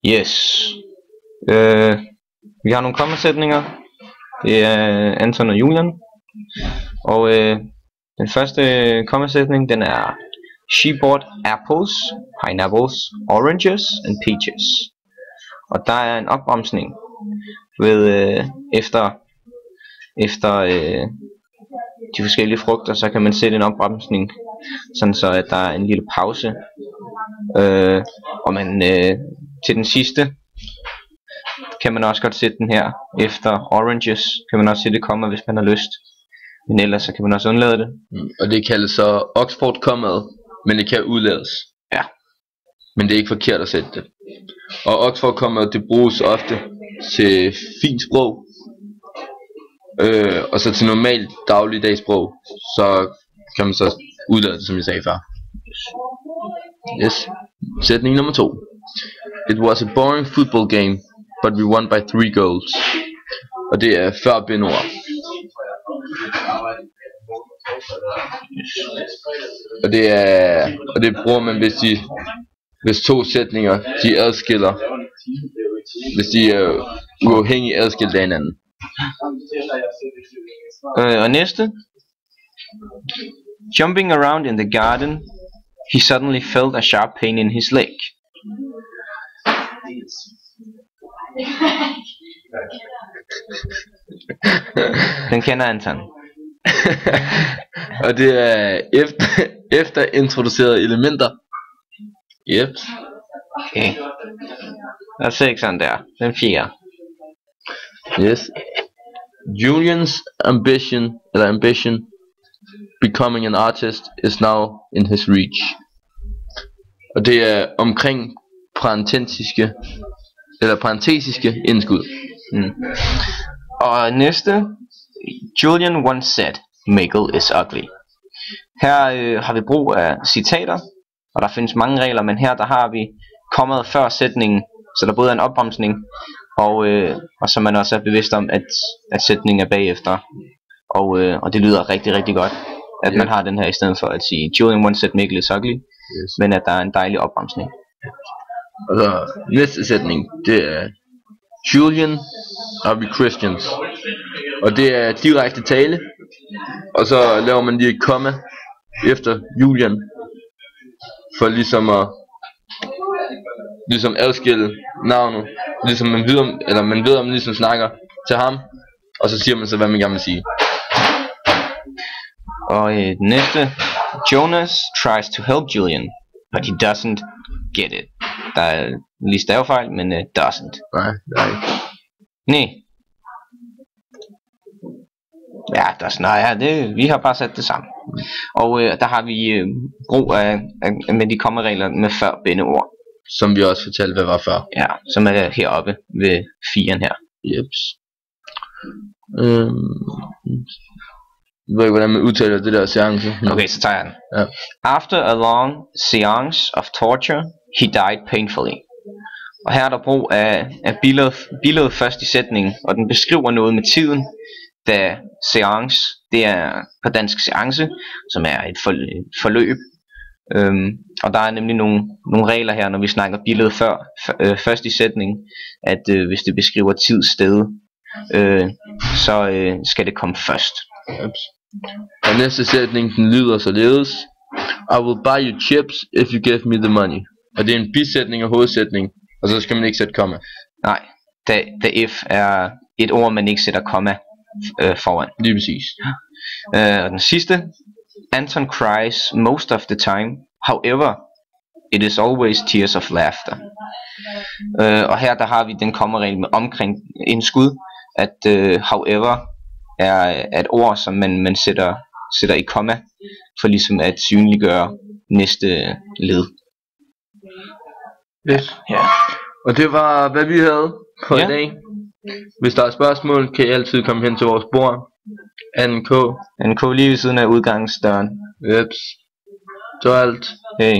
Yes. Vi har nogle kommasætninger. Det er Anton og Julian. Og den første kommasætning, den er: She bought apples, pineapples, oranges and peaches. Og der er en opremsning ved efter de forskellige frugter, så kan man sætte en opremsning, sådan så at der er en lille pause. Og man til den sidste kan man også godt sætte den her. Efter oranges kan man også sætte et komma, hvis man har lyst. Men ellers så kan man også undlade det. Og det kaldes så Oxford-kommaet, men det kan udlades. Ja. Men det er ikke forkert at sætte det. Og Oxford-kommaet, det bruges ofte til fint sprog. Og så til normalt dagligdags-sprog, så kan man så udlade det, som jeg sagde før. Yes. Sætning nummer 2. It was a boring football game, but we won by 3 goals. Og det er før bindord. Og det bruger man hvis to sætninger de adskiller, hvis de er uafhængigt adskilt af hinanden. Og næste: Jumping around in the garden, he suddenly felt a sharp pain in his leg. Den kender Anton. Og det er efter introducerede elementer. Yep. Okay. Lad os se sådan der. Den fjerde. Yes. Julian's ambition becoming an artist is now in his reach. Og det er omkring parentesiske indskud. Og næste: Julian once said, Mikkel is ugly. Her har vi brug af citater, og der findes mange regler, men her der har vi kommet før sætningen, så der både er en opbremsning, og så man også er bevidst om, at sætningen er bagefter. Og det lyder rigtig, rigtig godt, at man har den her, i stedet for at sige Julian once said, Mikkel is ugly, men at der er en dejlig opbremsning. Og så næste sætning, det er: Julian, are we Christians? Og det er direkte tale, og så laver man lige et komma efter Julian, for ligesom adskille navnet, ligesom man ved om ligesom snakker til ham, og så siger man så hvad man gerne vil sige. Og den næste: Jonas tries to help Julian, but he doesn't get it. Der er lige stavefejl, men doesn't. Nej. Ja, doesn't. Nej, vi har bare sat det sammen. Og der har vi brug af med de kommaregler med før bindeord, som vi også fortalte hvad var før. Ja, som er heroppe ved 4'en her. Jeps. Jeg ved ikke hvordan man udtaler det der seance. Okay, så tager jeg den. Ja. After a long seance of torture, he died painfully. Og her er der brug af billedet først i sætningen, og den beskriver noget med tiden, da seance, det er på dansk seance, som er et forløb. Og der er nemlig nogle regler her, når vi snakker billedet først i sætningen, at hvis det beskriver tid, sted, så skal det komme først. Ups. Og næste sætning, den lyder således: I will buy you chips if you give me the money. Og det er en bisætning og hovedsætning, og så skal man ikke sætte komma. Nej, da if er et ord man ikke sætter komma foran. Lige præcis. Og den sidste: Anton cries most of the time, however it is always tears of laughter. Og her der har vi den kommaregel med omkring indskud, at however er et ord som man sætter i komma, for ligesom at synliggøre næste led. Yes. Ja. Og det var hvad vi havde på i dag. Hvis der er spørgsmål, kan I altid komme hen til vores bord. NK lige ved siden af udgangsdøren. Jeps. Så alt. Hey.